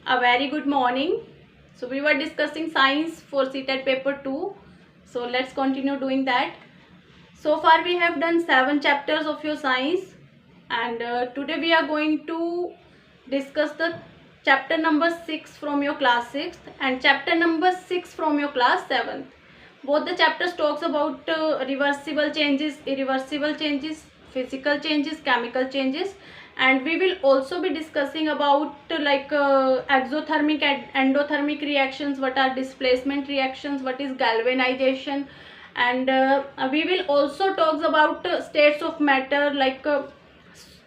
A very good morning. So we were discussing science for CTET paper 2. So let's continue doing that. So far we have done 7 chapters of your science, and today we are going to discuss the chapter number 6 from your class 6th and chapter number 6 from your class 7th. Both the chapters talks about reversible changes, irreversible changes, physical changes, chemical changes, and we will also be discussing about exothermic and endothermic reactions, what are displacement reactions, what is galvanization, and we will also talk about states of matter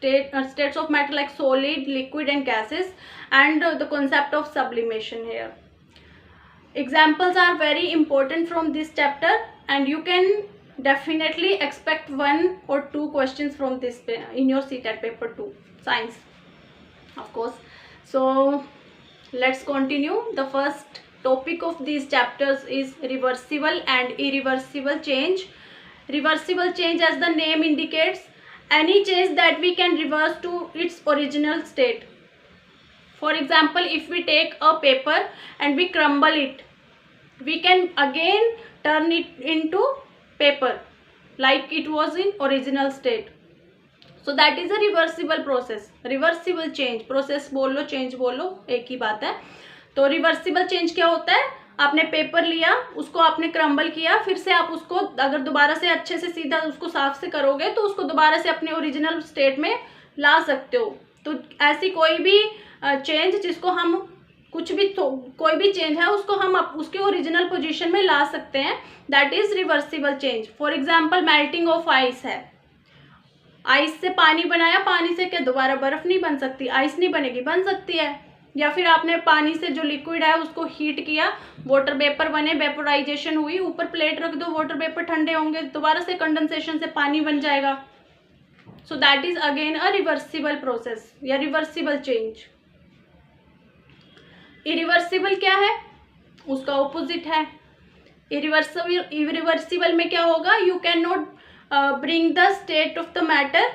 states of matter like solid, liquid and gases, and the concept of sublimation here. Examples are very important from this chapter, and you can definitely expect 1 or 2 questions from this in your CTET paper 2 science, of course. So let's continue. The first topic of these chapters is reversible and irreversible change. Reversible change, as the name indicates, any change that we can reverse to its original state. For example, if we take a paper and we crumble it, we can again turn it into paper like it was in original state. So that is a reversible process. Reversible change, process बोल लो, change बोल लो, एक ही बात है. तो reversible change क्या होता है? आपने पेपर लिया, उसको आपने क्रम्बल किया, फिर से आप उसको अगर दोबारा से अच्छे से सीधा उसको साफ से करोगे तो उसको दोबारा से अपने ओरिजिनल स्टेट में ला सकते हो. तो ऐसी कोई भी चेंज जिसको हम कोई भी चेंज है उसको हम उसके ओरिजिनल पोजीशन में ला सकते हैं, that is reversible change. For example melting of ice है. आइस से पानी बनाया, पानी से क्या दोबारा बर्फ नहीं बन सकती? आइस नहीं बनेगी, बन सकती है. या फिर आपने पानी से जो लिक्विड है उसको हीट किया, वाटर वेपर बने, वेपोराइजेशन हुई, ऊपर प्लेट रख दो, वाटर वेपर ठंडे होंगे, दोबारा से कंडेंसेशन से पानी बन जाएगा. So that is again a reversible process या रिवर्सिबल चेंज. इरिवर्सिबल क्या है? उसका ऑपोजिट है. इरिवर्सिबल में क्या होगा? You can not bring the state of the matter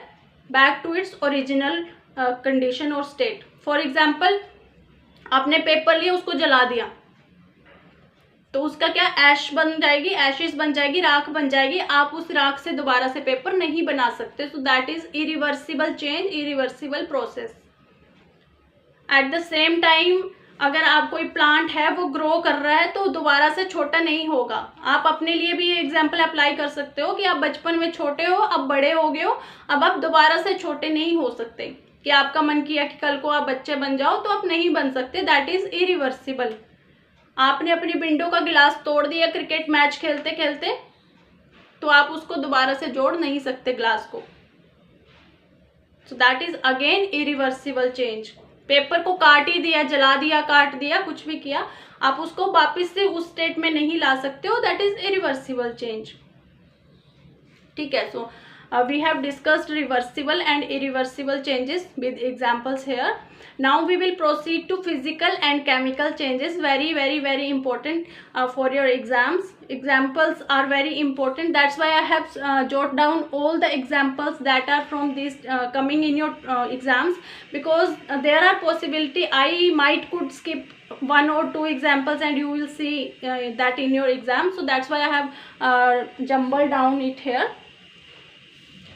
back to its original condition और स्टेट. फॉर एग्जाम्पल, आपने पेपर लिया, उसको जला दिया, तो उसका क्या? ऐश बन जाएगी, एशेस बन जाएगी, राख बन जाएगी. आप उस राख से दोबारा से पेपर नहीं बना सकते. सो that is irreversible change, irreversible process. Eight the same time, अगर आप कोई प्लांट है वो ग्रो कर रहा है तो दोबारा से छोटा नहीं होगा. आप अपने लिए भी ये एग्जाम्पल अप्लाई कर सकते हो कि आप बचपन में छोटे हो, अब बड़े हो गए हो, अब आप दोबारा से छोटे नहीं हो सकते. कि आपका मन किया कि कल को आप बच्चे बन जाओ तो आप नहीं बन सकते. That is irreversible. आपने अपनी विंडो का गिलास तोड़ दिया क्रिकेट मैच खेलते खेलते, तो आप उसको दोबारा से जोड़ नहीं सकते ग्लास को. सो that is again irreversible change. Paper को काट ही दिया, जला दिया, काट दिया, कुछ भी किया, आप उसको वापस से उस स्टेट में नहीं ला सकते हो. That is irreversible change. ठीक है. सो we have discussed reversible and irreversible changes with examples here. Now we will proceed to physical and chemical changes. Very important for your exams. Examples are very important. That's why I have jot down all the examples that are from these coming in your exams, because there are possibility I might could skip 1 or 2 examples and you will see that in your exam. So that's why I have jumbled down it here.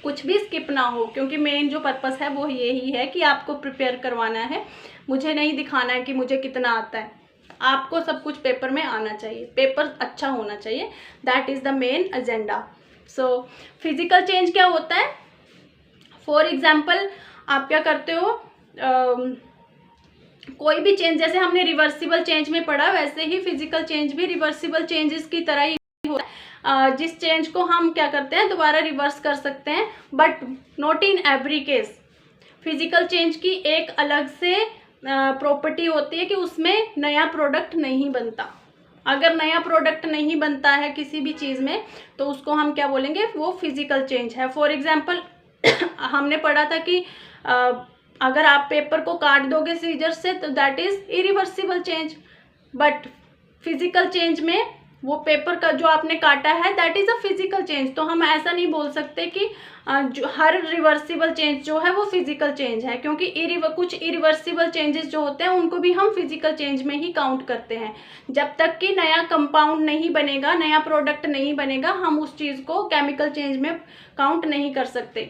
कुछ भी skip ना हो, क्योंकि main जो purpose है वो यही है कि आपको प्रिपेयर करवाना है. मुझे नहीं दिखाना है कि मुझे कितना आता है. आपको सब कुछ पेपर में आना चाहिए, पेपर अच्छा होना चाहिए. That is the main agenda. So physical change क्या होता है? फॉर एग्जाम्पल, आप क्या करते हो, कोई भी चेंज, जैसे हमने रिवर्सिबल चेंज में पढ़ा, वैसे ही फिजिकल चेंज भी रिवर्सिबल चेंजेस की तरह ही होता है. जिस चेंज को हम क्या करते हैं, दोबारा रिवर्स कर सकते हैं, but not in every case. Physical change की एक अलग से प्रॉपर्टी होती है कि उसमें नया प्रोडक्ट नहीं बनता. अगर नया प्रोडक्ट नहीं बनता है किसी भी चीज़ में, तो उसको हम क्या बोलेंगे? वो फिजिकल चेंज है. फॉर एग्जाम्पल, हमने पढ़ा था कि अगर आप पेपर को काट दोगे सीजर से तो that is irreversible change. But physical change में वो पेपर का जो आपने काटा है that is a physical change. तो हम ऐसा नहीं बोल सकते कि जो हर रिवर्सिबल चेंज जो है वो फिजिकल चेंज है, क्योंकि कुछ इरिवर्सिबल चेंजेस जो होते हैं उनको भी हम फिजिकल चेंज में ही काउंट करते हैं। जब तक कि नया कंपाउंड नहीं बनेगा, नया प्रोडक्ट नहीं बनेगा, हम उस चीज़ को केमिकल चेंज में काउंट नहीं कर सकते।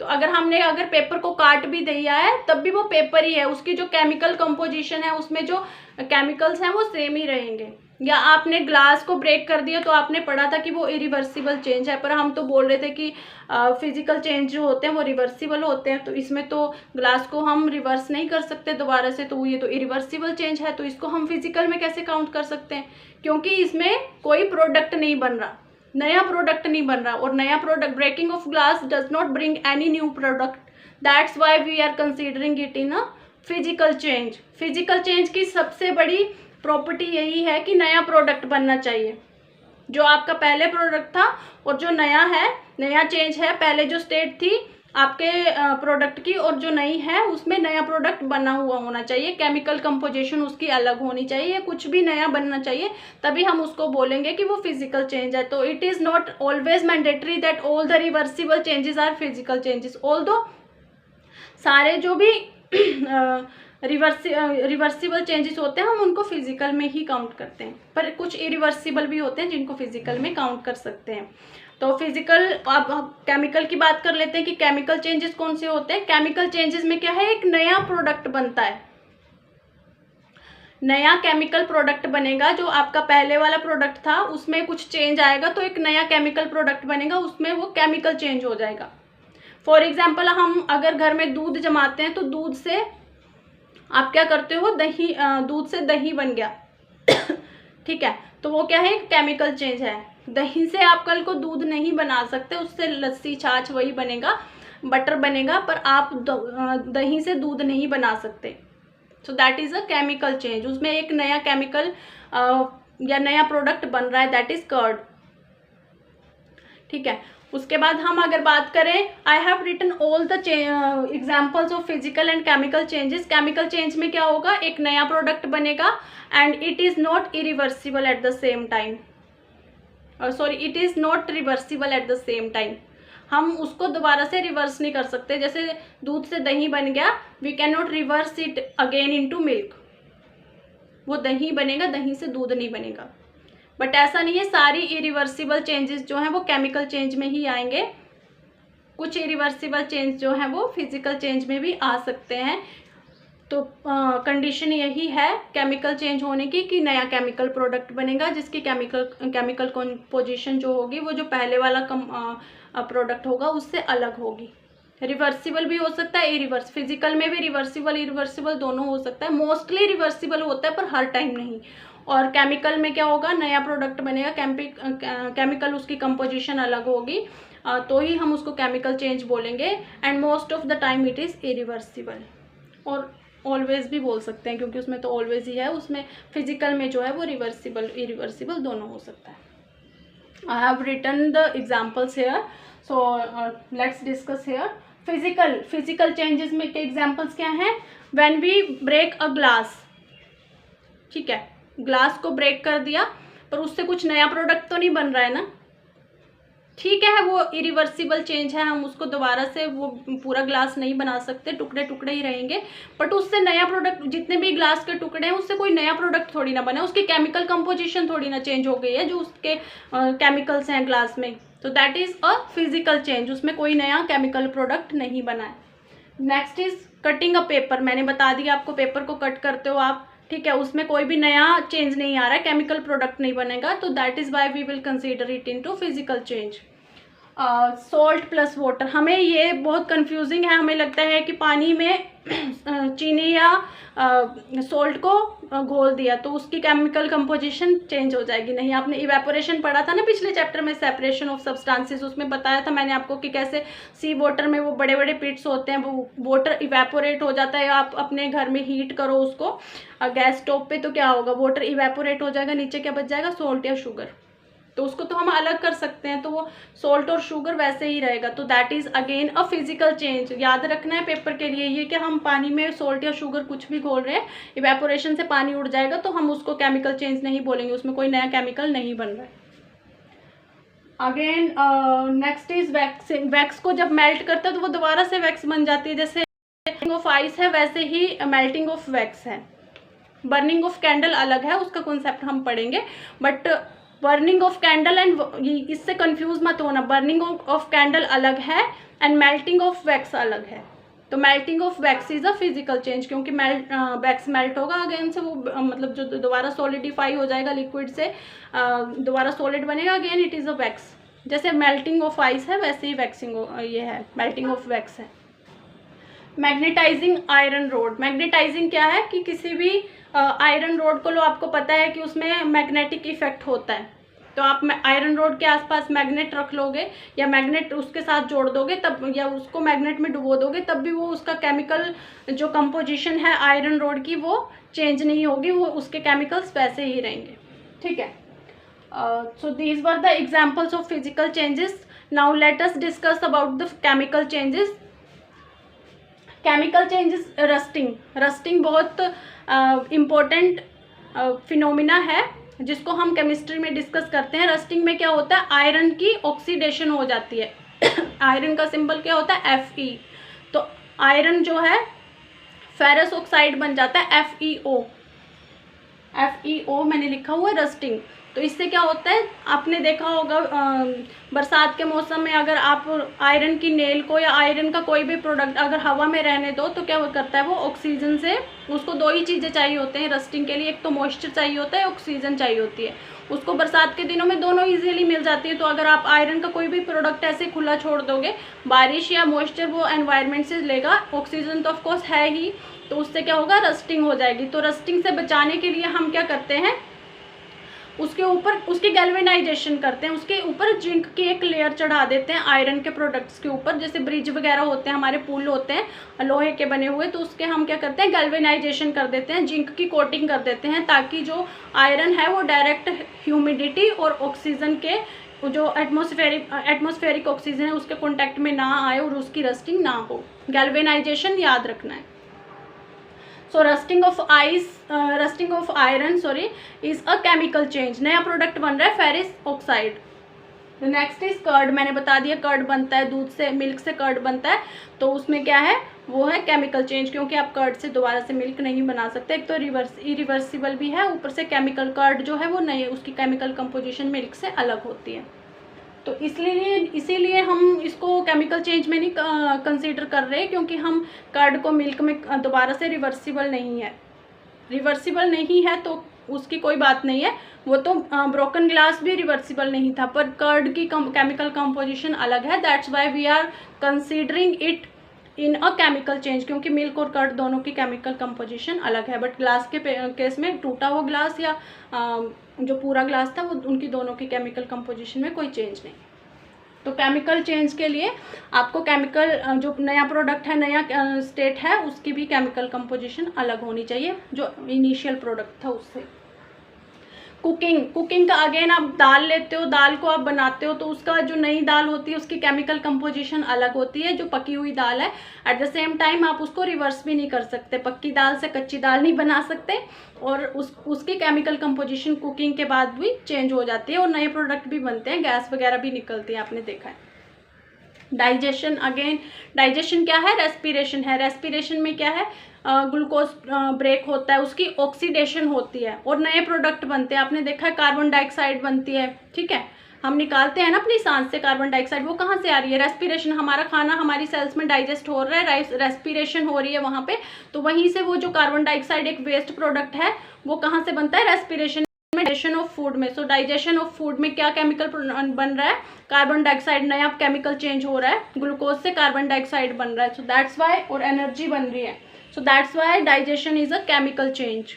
तो अगर पेपर को काट भी दिया है तब भी वो पेपर ही है, उसकी जो केमिकल कंपोजिशन है उसमें जो केमिकल्स हैं वो सेम ही रहेंगे। या आपने ग्लास को ब्रेक कर दिया तो आपने पढ़ा था कि वो इरिवर्सिबल चेंज है, पर हम तो बोल रहे थे कि फिजिकल चेंज जो होते हैं वो रिवर्सिबल होते हैं। तो इसमें तो ग्लास को हम रिवर्स नहीं कर सकते दोबारा से, तो ये तो इरिवर्सिबल चेंज है, तो इसको हम फिजिकल में कैसे काउंट कर सकते हैं, क्योंकि इसमें कोई प्रोडक्ट नहीं बन रहा, नया प्रोडक्ट नहीं बन रहा। और नया product, breaking off glass does not bring any new product, that's why we are considering it in a physical change. Physical change की सबसे बड़ी प्रॉपर्टी यही है कि नया प्रोडक्ट बनना चाहिए। जो आपका पहले प्रोडक्ट था और जो नया है, नया चेंज है, पहले जो स्टेट थी आपके प्रोडक्ट की और जो नई है उसमें नया प्रोडक्ट बना हुआ होना चाहिए, केमिकल कंपोजिशन उसकी अलग होनी चाहिए, कुछ भी नया बनना चाहिए, तभी हम उसको बोलेंगे कि वो फिजिकल चेंज है। तो it is not always mandatory that all the reversible changes are physical changes, although सारे जो भी रिवर्सिबल चेंजेस होते हैं हम उनको फिजिकल में ही काउंट करते हैं, पर कुछ इरिवर्सिबल भी होते हैं जिनको फिजिकल में काउंट कर सकते हैं। तो फिजिकल, अब केमिकल की बात कर लेते हैं कि केमिकल चेंजेस कौन से होते हैं। केमिकल चेंजेस में क्या है, एक नया प्रोडक्ट बनता है, नया केमिकल प्रोडक्ट बनेगा। जो आपका पहले वाला प्रोडक्ट था उसमें कुछ चेंज आएगा तो एक नया केमिकल प्रोडक्ट बनेगा, उसमें वो केमिकल चेंज हो जाएगा। फॉर एग्जाम्पल, हम अगर घर में दूध जमाते हैं तो दूध से आप क्या करते हो, दही, दूध से दही बन गया ठीक है, तो वो क्या है, केमिकल चेंज है। दही से आप कल को दूध नहीं बना सकते, उससे लस्सी छाछ वही बनेगा, बटर बनेगा, पर आप दही से दूध नहीं बना सकते। So that is a chemical change, उसमें एक नया केमिकल या नया प्रोडक्ट बन रहा है, दैट इज कर्ड। ठीक है, उसके बाद हम अगर बात करें, I have written all the examples of physical and chemical changes. Chemical change में क्या होगा, एक नया प्रोडक्ट बनेगा and it is not irreversible at the same time, sorry it is not reversible at the same time. हम उसको दोबारा से रिवर्स नहीं कर सकते, जैसे दूध से दही बन गया, we can not reverse it again into milk, वो दही बनेगा, दही से दूध नहीं बनेगा। बट ऐसा नहीं है, सारी इरिवर्सिबल चेंजेस जो हैं वो केमिकल चेंज में ही आएंगे, कुछ इरिवर्सिबल चेंज जो हैं वो फिजिकल चेंज में भी आ सकते हैं। तो कंडीशन यही है केमिकल चेंज होने की कि नया केमिकल प्रोडक्ट बनेगा जिसकी केमिकल कंपोजिशन जो होगी वो जो पहले वाला प्रोडक्ट होगा उससे अलग होगी। रिवर्सिबल भी हो सकता है, इरिवर्स, फिजिकल में भी रिवर्सिबल इरिवर्सिबल दोनों हो सकता है, मोस्टली रिवर्सिबल होता है पर हर टाइम नहीं। और केमिकल में क्या होगा, नया प्रोडक्ट बनेगा, केमिकल उसकी कंपोजिशन अलग होगी, तो ही हम उसको केमिकल चेंज बोलेंगे। And most of the time it is irreversible, और ऑलवेज भी बोल सकते हैं क्योंकि उसमें तो ऑलवेज ही है, उसमें फिजिकल में जो है वो रिवर्सिबल इरिवर्सिबल दोनों हो सकता है। I have written the examples here, so let's discuss here. Physical changes में के एग्जाम्पल्स क्या हैं, when we break a glass, ठीक है, ग्लास को ब्रेक कर दिया पर उससे कुछ नया प्रोडक्ट तो नहीं बन रहा है ना, ठीक है, वो इरिवर्सिबल चेंज है, हम उसको दोबारा से वो पूरा ग्लास नहीं बना सकते, टुकड़े टुकड़े ही रहेंगे, बट उससे नया प्रोडक्ट, जितने भी ग्लास के टुकड़े हैं उससे कोई नया प्रोडक्ट थोड़ी ना बना, उसकी केमिकल कंपोजिशन थोड़ी ना चेंज हो गई है जो उसके केमिकल्स हैं ग्लास में, तो that is a physical change, उसमें कोई नया केमिकल प्रोडक्ट नहीं बना है। Next is cutting a paper, मैंने बता दिया आपको, पेपर को कट करते हो आप, ठीक है, उसमें कोई भी नया चेंज नहीं आ रहा है, केमिकल प्रोडक्ट नहीं बनेगा, तो that is why we will consider it into physical change. Salt plus water, हमें ये बहुत कंफ्यूजिंग है, हमें लगता है कि पानी में चीनी या सॉल्ट को घोल दिया तो उसकी केमिकल कंपोजिशन चेंज हो जाएगी, नहीं, आपने इवेपोरेशन पढ़ा था ना पिछले चैप्टर में, सेपरेशन ऑफ सब्सटेंसेस, उसमें बताया था मैंने आपको कि कैसे सी वाटर में वो बड़े बड़े पिट्स होते हैं, वो वाटर इवेपोरेट हो जाता है, आप अपने घर में हीट करो उसको गैस स्टोव पे तो क्या होगा, वाटर इवेपोरेट हो जाएगा, नीचे क्या बच जाएगा, सॉल्ट या शुगर, तो उसको तो हम अलग कर सकते हैं, तो वो सोल्ट और शुगर वैसे ही रहेगा। तो that is again a physical change. याद रखना है पेपर के लिए ये कि हम पानी में सोल्ट या शुगर कुछ भी घोल रहे हैं, इवेपोरेशन से पानी उड़ जाएगा तो हम उसको केमिकल चेंज नहीं बोलेंगे, उसमें कोई नया केमिकल नहीं बन रहा है। Again next is waxing. Wax को जब मेल्ट करता है तो वो दोबारा से वैक्स बन जाती है। जैसे मेल्टिंग ऑफ आइस है वैसे ही मेल्टिंग ऑफ वैक्स है। बर्निंग ऑफ कैंडल अलग है, उसका कॉन्सेप्ट हम पढ़ेंगे, but burning of candle and, इससे कंफ्यूज मत होना, बर्निंग ऑफ कैंडल अलग है एंड मेल्टिंग ऑफ वैक्स अलग है। तो melting of wax is a physical change, क्योंकि वैक्स मेल्ट होगा अगेन से, वो मतलब जो दोबारा सॉलिडिफाई हो जाएगा लिक्विड से, दोबारा सॉलिड बनेगा, again it is a wax. जैसे मेल्टिंग ऑफ आइस है वैसे ही वैक्सिंग ये है, मेल्टिंग ऑफ वैक्स है। Magnetising iron rod. मैग्नेटाइजिंग क्या है कि किसी भी आयरन रोड को लो, आपको पता है कि उसमें मैग्नेटिक इफेक्ट होता है, तो आप आयरन रोड के आसपास मैग्नेट रख लोगे या मैग्नेट उसके साथ जोड़ दोगे तब, या उसको मैग्नेट में डुबो दोगे तब भी वो उसका केमिकल जो कंपोजिशन है आयरन रोड की वो चेंज नहीं होगी, वो उसके केमिकल्स वैसे ही रहेंगे। ठीक है, so these were the examples of physical changes. Now let us discuss about the chemical changes. Chemical changes, rusting. Rusting बहुत इम्पोर्टेंट फिनोमिना है जिसको हम केमिस्ट्री में डिस्कस करते हैं। रस्टिंग में क्या होता है, आयरन की ऑक्सीडेशन हो जाती है। आयरन का सिंबल क्या होता है, Fe। तो आयरन जो है फेरस ऑक्साइड बन जाता है, FeO। FeO मैंने लिखा हुआ है रस्टिंग। तो इससे क्या होता है, आपने देखा होगा बरसात के मौसम में अगर आप आयरन की नेल को या आयरन का कोई भी प्रोडक्ट अगर हवा में रहने दो तो क्या करता है वो ऑक्सीजन से, उसको दो ही चीज़ें चाहिए होते हैं रस्टिंग के लिए, एक तो मॉइस्चर चाहिए होता है, ऑक्सीजन चाहिए होती है। उसको बरसात के दिनों में दोनों ईजिली मिल जाती है। तो अगर आप आयरन का कोई भी प्रोडक्ट ऐसे खुला छोड़ दोगे, बारिश या मॉइस्चर वो एनवायरनमेंट से लेगा, ऑक्सीजन तो ऑफकोर्स है ही, तो उससे क्या होगा, रस्टिंग हो जाएगी। तो रस्टिंग से बचाने के लिए हम क्या करते हैं, उसके ऊपर उसकी गैल्वेनाइजेशन करते हैं, उसके ऊपर जिंक की एक लेयर चढ़ा देते हैं आयरन के प्रोडक्ट्स के ऊपर। जैसे ब्रिज वगैरह होते हैं, हमारे पुल होते हैं लोहे के बने हुए, तो उसके हम क्या करते हैं, गैल्वेनाइजेशन कर देते हैं, जिंक की कोटिंग कर देते हैं, ताकि जो आयरन है वो डायरेक्ट ह्यूमिडिटी और ऑक्सीजन के जो एटमॉस्फेरिक ऑक्सीजन है उसके कॉन्टैक्ट में ना आए और उसकी रस्टिंग ना हो। गैल्वेनाइजेशन याद रखना है। So rusting of iron is a chemical change. नया प्रोडक्ट बन रहा है ferric oxide. Next is curd. मैंने बता दिया कर्ड बनता है दूध से, मिल्क से कर्ड बनता है, तो उसमें क्या है, वो है केमिकल चेंज, क्योंकि आप कर्ड से दोबारा से मिल्क नहीं बना सकते। एक तो इरिवर्सिबल भी है, ऊपर से केमिकल कर्ड जो है वो नई, उसकी केमिकल कंपोजिशन मिल्क से अलग होती है। तो इसीलिए हम इसको केमिकल चेंज में नहीं कंसीडर कर रहे, क्योंकि हम कर्ड को मिल्क में दोबारा से रिवर्सिबल नहीं है तो उसकी कोई बात नहीं है। वो तो ब्रोकन ग्लास भी रिवर्सिबल नहीं था, पर कर्ड की केमिकल कंपोजिशन अलग है, that's why we are considering it in a chemical change, क्योंकि मिल्क और कर्ड दोनों की केमिकल कंपोजिशन अलग है। बट ग्लास के केस में टूटा हुआ ग्लास या जो पूरा ग्लास था, वो उनकी दोनों की केमिकल कंपोजिशन में कोई चेंज नहीं। तो केमिकल चेंज के लिए आपको केमिकल जो नया प्रोडक्ट है, नया स्टेट है, उसकी भी केमिकल कंपोजिशन अलग होनी चाहिए जो इनिशियल प्रोडक्ट था उससे। कुकिंग का अगेन, आप दाल लेते हो, दाल को आप बनाते हो, तो उसका जो नई दाल होती है उसकी केमिकल कंपोजिशन अलग होती है जो पकी हुई दाल है। एट द सेम टाइम आप उसको रिवर्स भी नहीं कर सकते, पक्की दाल से कच्ची दाल नहीं बना सकते, और उसकी केमिकल कंपोजिशन कुकिंग के बाद भी चेंज हो जाती है और नए प्रोडक्ट भी बनते हैं, गैस वगैरह भी निकलती है, आपने देखा है। डाइजेशन, अगेन डाइजेशन क्या है, रेस्पिरेशन है। रेस्पिरेशन में क्या है, ग्लूकोज ब्रेक होता है, उसकी ऑक्सीडेशन होती है और नए प्रोडक्ट बनते हैं। आपने देखा है कार्बन डाइऑक्साइड बनती है, ठीक है, हम निकालते हैं ना अपनी सांस से कार्बन डाइऑक्साइड, वो कहाँ से आ रही है, रेस्पिरेशन। हमारा खाना हमारी सेल्स में डाइजेस्ट हो रहा है, रेस्पिरेशन हो रही है वहाँ पे, तो वहीं से वो जो कार्बन डाइऑक्साइड एक वेस्ट प्रोडक्ट है वो कहाँ से बनता है, रेस्पिरेशन में, डाइजेशन ऑफ फूड में। सो डाइजेशन ऑफ फूड में क्या केमिकल बन रहा है, कार्बन डाइऑक्साइड, नया केमिकल चेंज हो रहा है, ग्लूकोज से कार्बन डाइऑक्साइड बन रहा है, सो दैट्स वाई, और एनर्जी बन रही है, so that's why digestion is a chemical change.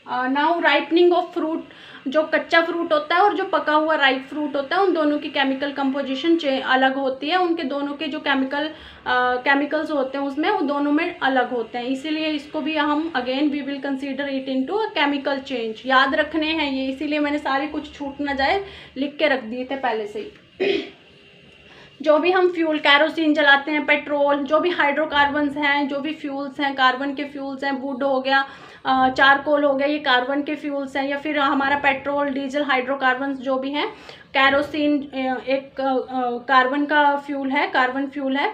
Now ripening of fruit, जो कच्चा फ्रूट होता है और जो पका हुआ राइप फ्रूट होता है, उन दोनों की केमिकल कंपोजिशन अलग होती है, उनके दोनों के जो केमिकल्स होते हैं उसमें, वो दोनों में अलग होते हैं, इसीलिए इसको भी हम again we will consider it into a chemical change. याद रखने हैं ये, इसीलिए मैंने सारे कुछ छूट ना जाए लिख के रख दिए थे पहले से ही। जो भी हम फ्यूल कैरोसिन जलाते हैं, पेट्रोल, जो भी हाइड्रोकार्बन्स हैं, जो भी फ्यूल्स हैं, कार्बन के फ्यूल्स हैं, वुड हो गया, चारकोल हो गया, ये कार्बन के फ्यूल्स हैं, या फिर हमारा पेट्रोल, डीजल, हाइड्रोकार्बन्स जो भी हैं, कैरोसिन एक कार्बन का फ्यूल है, कार्बन फ्यूल है,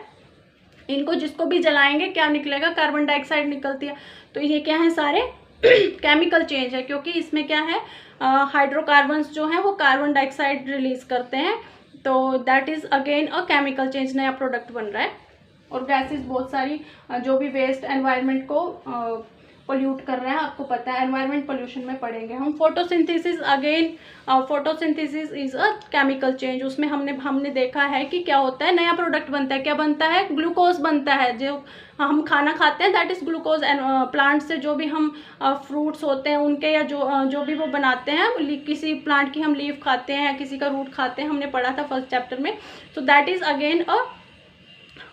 इनको जिसको भी जलाएंगे क्या निकलेगा, कार्बन डाइऑक्साइड निकलती है। तो ये क्या है, सारे केमिकल चेंज है, क्योंकि इसमें क्या है, हाइड्रोकार्बन्स जो हैं वो कार्बन डाइऑक्साइड रिलीज करते हैं, तो that is again a chemical change, नया प्रोडक्ट बन रहा है। और गैसेस बहुत सारी जो भी वेस्ट एनवायरनमेंट को पोल्यूट कर रहे हैं, आपको पता है, एनवायरनमेंट पोल्यूशन में पढ़ेंगे हम। Photosynthesis, again photosynthesis is a chemical change, उसमें हमने देखा है कि क्या होता है, नया प्रोडक्ट बनता है, क्या बनता है, ग्लूकोज बनता है, जो हम खाना खाते हैं that is glucose. And plant से जो भी हम फ्रूट्स होते हैं उनके, या जो भी वो बनाते हैं, किसी प्लांट की हम लीफ खाते हैं, किसी का रूट खाते हैं, हमने पढ़ा था फर्स्ट चैप्टर में, तो that is again a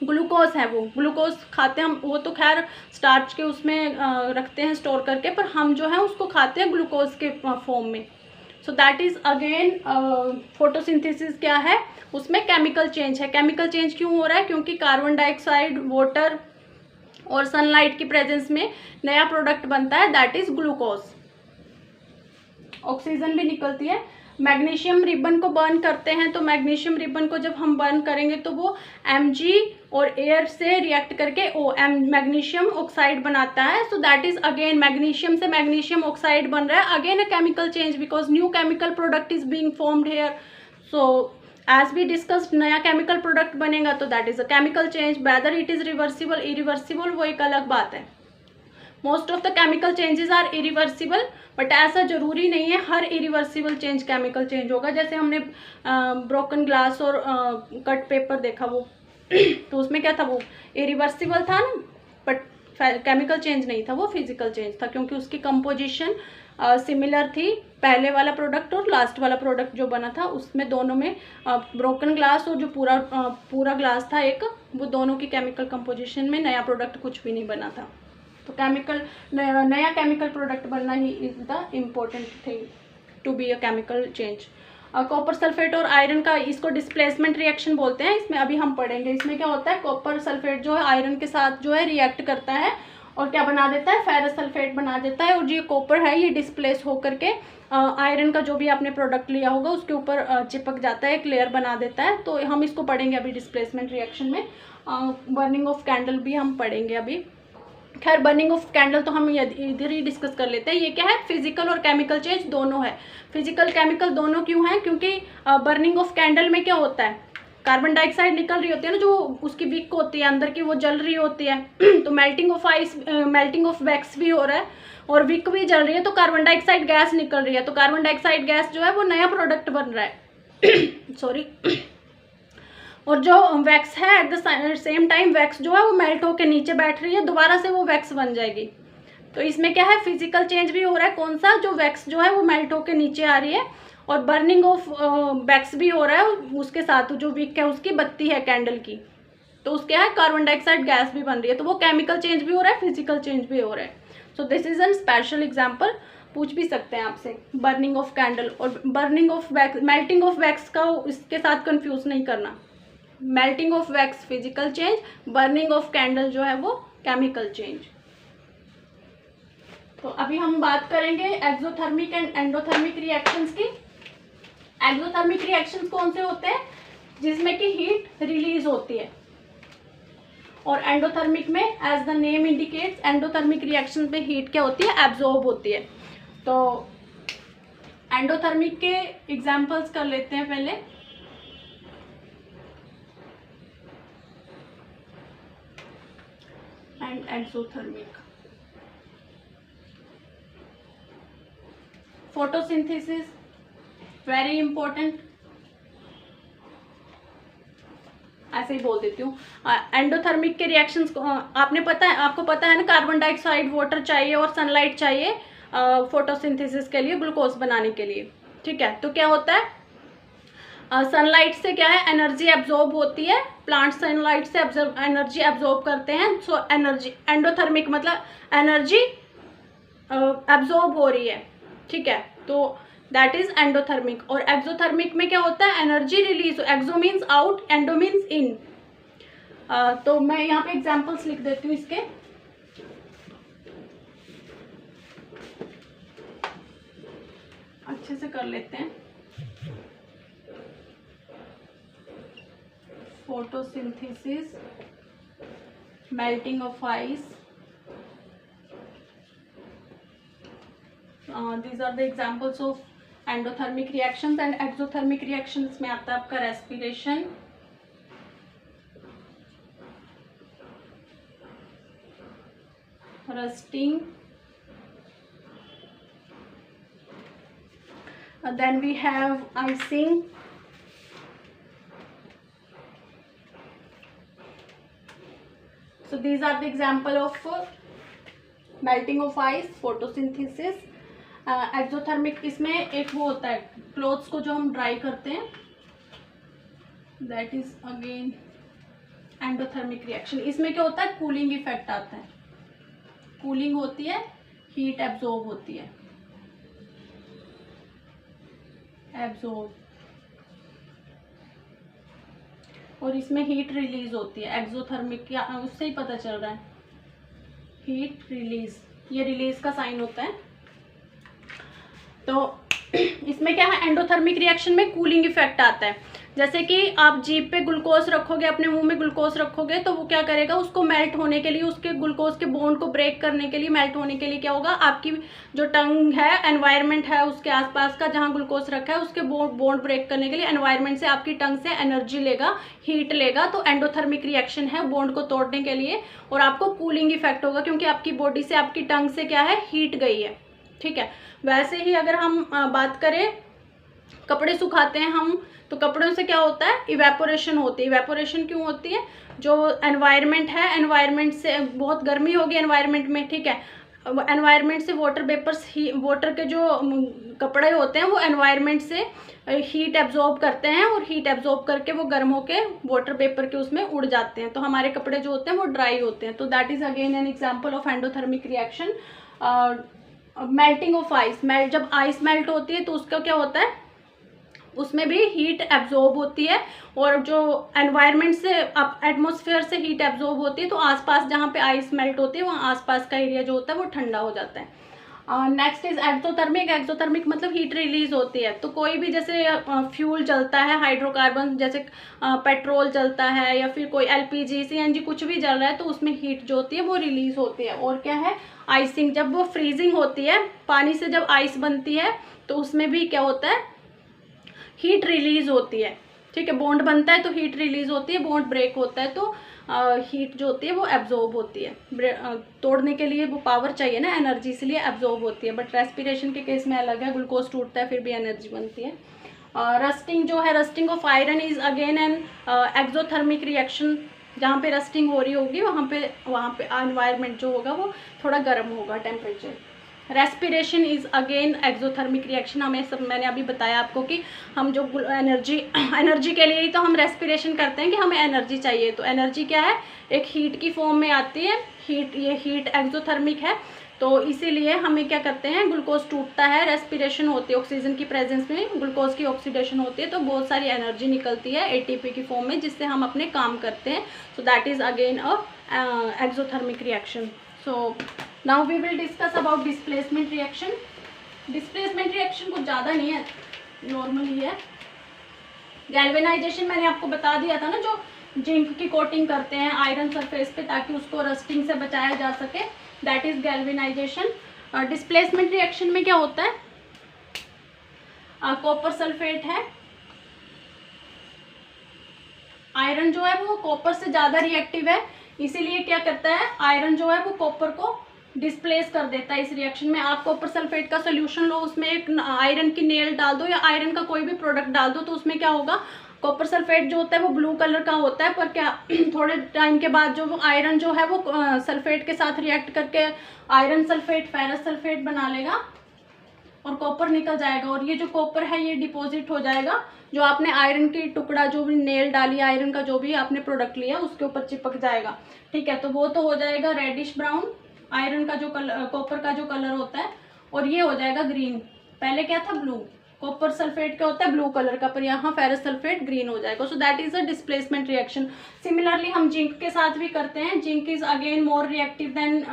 glucose है, वो ग्लूकोज खाते हैं हम, वो तो खैर स्टार्च के उसमें रखते हैं स्टोर करके, पर हम जो है उसको खाते हैं ग्लूकोज के फॉर्म में। So that is again photosynthesis क्या है, उसमें केमिकल चेंज है। केमिकल चेंज क्यों हो रहा है, क्योंकि कार्बन डाइऑक्साइड, वाटर और सनलाइट की प्रेजेंस में नया प्रोडक्ट बनता है, दैट इज ग्लूकोज। ऑक्सीजन भी निकलती है। मैग्नीशियम रिबन को बर्न करते हैं, तो मैग्नीशियम रिबन को जब हम बर्न करेंगे तो वो Mg और एयर से रिएक्ट करके मैग्नीशियम ऑक्साइड बनाता है। So that is again, magnesium से मैग्नीशियम ऑक्साइड बन रहा है, again a chemical change, because new chemical product is being formed here. So as we discussed, नया केमिकल प्रोडक्ट बनेगा तो that is a chemical change. Whether it is reversible, irreversible, वो एक अलग बात है। Most of the chemical changes are irreversible, but ऐसा जरूरी नहीं है हर इरिवर्सिबल चेंज केमिकल चेंज होगा। जैसे हमने ब्रोकन ग्लास और कट पेपर देखा, वो तो उसमें क्या था, वो इरिवर्सिबल था ना, बट केमिकल चेंज नहीं था, वो फिजिकल चेंज था, क्योंकि उसकी कंपोजिशन सिमिलर थी, पहले वाला प्रोडक्ट और लास्ट वाला प्रोडक्ट जो बना था उसमें, दोनों में ब्रोकन ग्लास और जो पूरा ग्लास था एक, वो दोनों की केमिकल कंपोजिशन में नया प्रोडक्ट कुछ भी नहीं बना था। तो नया केमिकल प्रोडक्ट बनना ही is the important thing to be a chemical change. Copper sulphate और आयरन का, इसको डिस्प्लेसमेंट रिएक्शन बोलते हैं, इसमें अभी हम पढ़ेंगे। इसमें क्या होता है, कॉपर सल्फेट जो है आयरन के साथ जो है रिएक्ट करता है और क्या बना देता है, फेरस सल्फेट बना देता है, और जो ये कॉपर है ये डिस्प्लेस होकर के आयरन का जो भी आपने प्रोडक्ट लिया होगा उसके ऊपर चिपक जाता है, एक लेयर बना देता है। तो हम इसको पढ़ेंगे अभी डिस्प्लेसमेंट रिएक्शन में। बर्निंग ऑफ कैंडल भी हम पढ़ेंगे अभी। खैर बर्निंग ऑफ कैंडल तो हम इधर ही डिस्कस कर लेते हैं। ये क्या है, फिजिकल और केमिकल चेंज दोनों है। फिजिकल केमिकल दोनों क्यों है, क्योंकि बर्निंग ऑफ कैंडल में क्या होता है, कार्बन डाइऑक्साइड निकल रही होती है ना, जो उसकी विक होती है अंदर की, वो जल रही होती है तो मेल्टिंग ऑफ वैक्स भी हो रहा है और विक भी जल रही है, तो कार्बन डाइऑक्साइड गैस निकल रही है। तो कार्बन डाइऑक्साइड गैस जो है वो नया प्रोडक्ट बन रहा है सॉरी। और जो वैक्स है eight the same time wax जो है वो मेल्ट होकर नीचे बैठ रही है, दोबारा से वो वैक्स बन जाएगी। तो इसमें क्या है, फिजिकल चेंज भी हो रहा है, कौन सा, जो वैक्स जो है वो मेल्ट होकर नीचे आ रही है, और बर्निंग ऑफ वैक्स भी हो रहा है, उसके साथ जो विक है उसकी बत्ती है कैंडल की, तो उसके है कार्बन डाइऑक्साइड गैस भी बन रही है। तो वो केमिकल चेंज भी हो रहा है, फिजिकल चेंज भी हो रहा है। So this is an special example, पूछ भी सकते हैं आपसे, बर्निंग ऑफ कैंडल और burning of wax. Melting of wax का इसके साथ कंफ्यूज नहीं करना, melting of wax physical change, burning of candle जो है वो केमिकल चेंज। तो अभी हम बात करेंगे एक्सोथर्मिक एंड एंडोथर्मिक रिएक्शंस की। एक्सोथर्मिक रिएक्शंस कौन से होते हैं, जिसमें कि हीट रिलीज होती है, और एंडोथर्मिक में as the name indicates, endothermic reaction में हीट क्या होती है, एब्जॉर्ब होती है। तो एंडोथर्मिक के एग्जांपल्स कर लेते हैं पहले। And exothermic, photosynthesis very important, ऐसे ही बोल देती हूँ। एंडोथर्मिक के रिएक्शंस आपको पता है ना, कार्बन डाइऑक्साइड, वाटर चाहिए और सनलाइट चाहिए फोटोसिंथेसिस के लिए, ग्लूकोज बनाने के लिए। ठीक है, तो क्या होता है, सनलाइट से क्या है, एनर्जी एब्जॉर्ब होती है, प्लांट सनलाइट से एनर्जी एब्जॉर्ब करते हैं। सो एनर्जी एंडोथर्मिक मतलब एनर्जी एब्जॉर्ब हो रही है। ठीक है, तो दैट इज एंडोथर्मिक। और एक्सोथर्मिक में क्या होता है, energy release, exo means out, endo means in. तो मैं यहाँ पे एग्जांपल्स लिख देती हूँ इसके। अच्छे से कर लेते हैं। Photosynthesis, melting of ice, these are the examples of endothermic reactions। and exothermic reactions में आता है आपका respiration, rusting, then we have icing, so these are the example of melting of ice, photosynthesis। Exothermic इसमें एक वो होता है, clothes को जो हम ड्राई करते हैं, that is again endothermic reaction. इसमें क्या होता है, कूलिंग इफेक्ट आता है, कूलिंग होती है, हीट एब्जॉर्ब होती है, एब्जॉर्ब, और इसमें हीट रिलीज होती है। एक्सोथर्मिक क्या, उससे ही पता चल रहा है, हीट रिलीज, ये रिलीज का साइन होता है। तो इसमें क्या है, एंडोथर्मिक रिएक्शन में कूलिंग इफेक्ट आता है। जैसे कि आप जीभ पे ग्लूकोज रखोगे, अपने मुंह में ग्लूकोज रखोगे, तो वो क्या करेगा, उसको मेल्ट होने के लिए, उसके ग्लूकोज के बॉन्ड को ब्रेक करने के लिए, मेल्ट होने के लिए क्या होगा, आपकी जो टंग है, एनवायरनमेंट है उसके आसपास का जहाँ ग्लूकोज रखा है, उसके बॉन्ड ब्रेक करने के लिए एनवायरनमेंट से आपकी टंग से एनर्जी लेगा, हीट लेगा। तो एंडोथर्मिक रिएक्शन है बॉन्ड को तोड़ने के लिए, और आपको कूलिंग इफेक्ट होगा क्योंकि आपकी बॉडी से आपकी टंग से क्या है, हीट गई है। ठीक है, वैसे ही अगर हम बात करें, कपड़े सुखाते हैं हम, तो कपड़ों से क्या होता है, इवेपोरेशन होती है। इवेपोरेशन क्यों होती है, जो एनवायरनमेंट है, एनवायरनमेंट से बहुत गर्मी होगी एनवायरनमेंट में, ठीक है, एनवायरनमेंट से वाटर वेपर्स ही, वाटर के जो कपड़े होते हैं वो एनवायरनमेंट से हीट एब्जॉर्ब करते हैं, और हीट एब्जॉर्ब करके वो गर्म होके वाटर वेपर के उसमें उड़ जाते हैं, तो हमारे कपड़े जो होते हैं वो ड्राई होते हैं। तो that is again an example of endothermic reaction. Melting of ice, जब आइस मेल्ट होती है तो उसका क्या होता है, उसमें भी हीट एब्जॉर्ब होती है, और जो एनवायरनमेंट से, एटमॉस्फेयर से हीट एब्जॉर्ब होती है, तो आसपास जहाँ पे आइस मेल्ट होती है वहाँ आसपास का एरिया जो होता है वो ठंडा हो जाता है। Next is exothermic. एक्सोथर्मिक मतलब हीट रिलीज होती है। तो कोई भी जैसे फ्यूल जलता है, हाइड्रोकार्बन जैसे पेट्रोल जलता है, या फिर कोई एलपीजी, सीएनजी कुछ भी जल रहा है, तो उसमें हीट जो होती है वो रिलीज होती है। और क्या है, आइसिंग, जब वो फ्रीजिंग होती है, पानी से जब आइस बनती है तो उसमें भी क्या होता है, हीट रिलीज होती है। ठीक है, बॉन्ड बनता है तो हीट रिलीज होती है, बॉन्ड ब्रेक होता है तो हीट जो होती है वो एब्जॉर्ब होती है। तोड़ने के लिए वो पावर चाहिए ना, एनर्जी, इसलिए एब्जॉर्ब होती है। बट रेस्पिरेशन के केस में अलग है, ग्लूकोज टूटता है फिर भी एनर्जी बनती है। रस्टिंग जो है, rusting of iron is again an exothermic reaction. जहाँ पे रस्टिंग हो रही होगी वहाँ पे एनवायरनमेंट जो होगा वो थोड़ा गर्म होगा, temperature. Respiration is again exothermic reaction. मैंने अभी बताया आपको कि हम जो एनर्जी के लिए ही तो हम रेस्पिरेशन करते हैं कि हमें एनर्जी चाहिए। तो एनर्जी क्या है, एक हीट की फॉर्म में आती है, ये हीट एक्सोथर्मिक है। तो इसीलिए हमें क्या करते हैं, ग्लूकोज टूटता है, रेस्पिरेशन होती है, ऑक्सीजन की प्रेजेंस में ग्लूकोज की ऑक्सीडेशन होती है, तो बहुत सारी एनर्जी निकलती है एटीपी की फॉर्म में, जिससे हम अपने काम करते हैं। So that is again a exothermic reaction. So now we will discuss about displacement reaction. Displacement reaction कुछ ज़्यादा नहीं है, नॉर्मल ही है। गैल्वेनाइजेशन मैंने आपको बता दिया था ना, जो जिंक की कोटिंग करते हैं आयरन सरफेस पे ताकि उसको रस्टिंग से बचाया जा सके, that is galvanisation. Displacement reaction में क्या होता है, कॉपर सल्फेट है, आयरन जो है वो कॉपर से ज़्यादा रिएक्टिव है, इसीलिए क्या करता है, आयरन जो है वो कॉपर को डिस्प्लेस कर देता है इस रिएक्शन में। आप कॉपर सल्फेट का सोल्यूशन लो, उसमें एक आयरन की नेल डाल दो या आयरन का कोई भी प्रोडक्ट डाल दो, तो उसमें क्या होगा, कॉपर सल्फेट जो होता है वो ब्लू कलर का होता है, पर क्या थोड़े टाइम के बाद जो आयरन जो है वो सल्फेट के साथ रिएक्ट करके आयरन सल्फेट फेरस सल्फेट बना लेगा और कॉपर निकल जाएगा, और ये जो कॉपर है ये डिपॉजिट हो जाएगा, जो आपने आयरन की टुकड़ा जो भी नेल डाली आयरन का जो भी आपने प्रोडक्ट लिया उसके ऊपर चिपक जाएगा। ठीक है, तो वो तो हो जाएगा रेडिश ब्राउन आयरन का जो कलर, कॉपर का जो कलर होता है, और ये हो जाएगा ग्रीन। पहले क्या था ब्लू, कॉपर सल्फेट का होता है ब्लू कलर का, पर यहाँ फेरस सल्फेट ग्रीन हो जाएगा। So that is a displacement reaction. Similarly हम जिंक के साथ भी करते हैं। Zinc is again more reactive than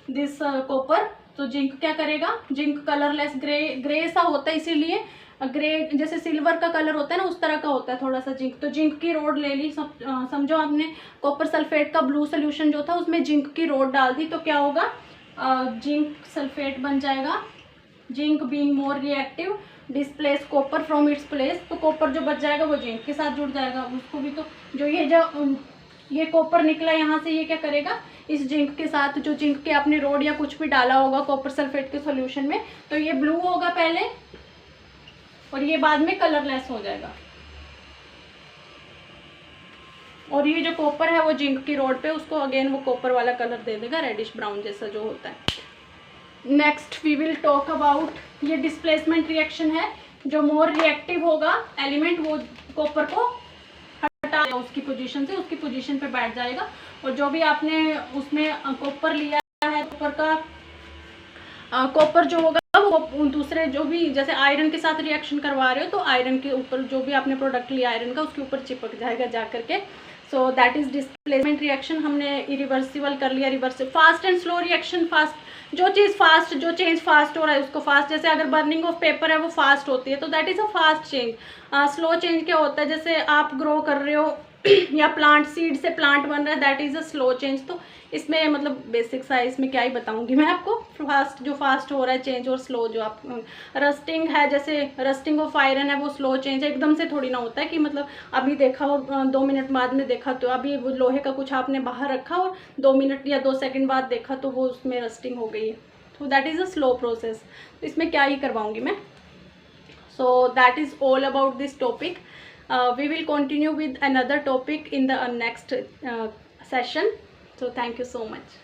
this copper. तो जिंक क्या करेगा, जिंक कलरलेस ग्रे सा होता है, इसीलिए ग्रे जैसे सिल्वर का कलर होता है ना उस तरह का होता है थोड़ा सा जिंक। तो जिंक की रोड ले ली, समझो आपने कॉपर सल्फेट का ब्लू सोल्यूशन जो था उसमें जिंक की रोड डाल दी, तो क्या होगा, जिंक सल्फेट बन जाएगा। Zinc being more reactive displace copper from its place. तो कॉपर जो बच जाएगा वो जिंक के साथ जुड़ जाएगा, उसको भी तो जो ये कॉपर निकला यहाँ से, ये क्या करेगा, इस जिंक के साथ, जो जिंक के आपने रोड या कुछ भी डाला होगा कॉपर सल्फेट के सॉल्यूशन में, तो ये ब्लू होगा पहले और ये बाद में कलरलेस हो जाएगा, और ये जो कॉपर है वो जिंक की रोड पे उसको अगेन वो कॉपर वाला कलर दे देगा, रेडिश ब्राउन जैसा जो होता है। Next we will talk about, ये डिस्प्लेसमेंट रिएक्शन है। जो मोर रिएक्टिव होगा एलिमेंट वो कॉपर को हटा देगा उसकी पोजीशन से, उसकी पोजीशन पे बैठ जाएगा, और जो भी आपने उसमें कॉपर लिया है, कॉपर जो होगा वो दूसरे जो भी जैसे आयरन के साथ रिएक्शन करवा रहे हो तो आयरन के ऊपर जो भी आपने प्रोडक्ट लिया आयरन का उसके ऊपर चिपक जाएगा जा करके। सो दैट इज डिस्प्लेसमेंट रिएक्शन। हमने इरिवर्सिबल कर लिया, reversible. Fast and slow reaction, fast जो चीज़ फास्ट, जो चेंज फास्ट हो रहा है उसको फास्ट, जैसे अगर बर्निंग ऑफ पेपर है वो फास्ट होती है तो that is a fast change. Slow change क्या होता है, जैसे आप ग्रो कर रहे हो या प्लांट सीड से प्लांट बन रहा है, that is a slow change. तो इसमें मतलब बेसिक सा इसमें क्या ही बताऊंगी मैं आपको, फास्ट जो फास्ट हो रहा है चेंज और स्लो जो आप, रस्टिंग है जैसे रस्टिंग ऑफ आयरन है वो स्लो चेंज है, एकदम से थोड़ी ना होता है कि मतलब अभी देखा और 2 मिनट बाद में देखा, तो अभी वो लोहे का कुछ आपने बाहर रखा और 2 मिनट या 2 सेकंड बाद देखा तो वो उसमें रस्टिंग हो गई है, तो that is a slow process. तो इसमें क्या ही करवाऊंगी मैं। So that is all about this topic. We will continue with another topic in the next session. So thank you so much.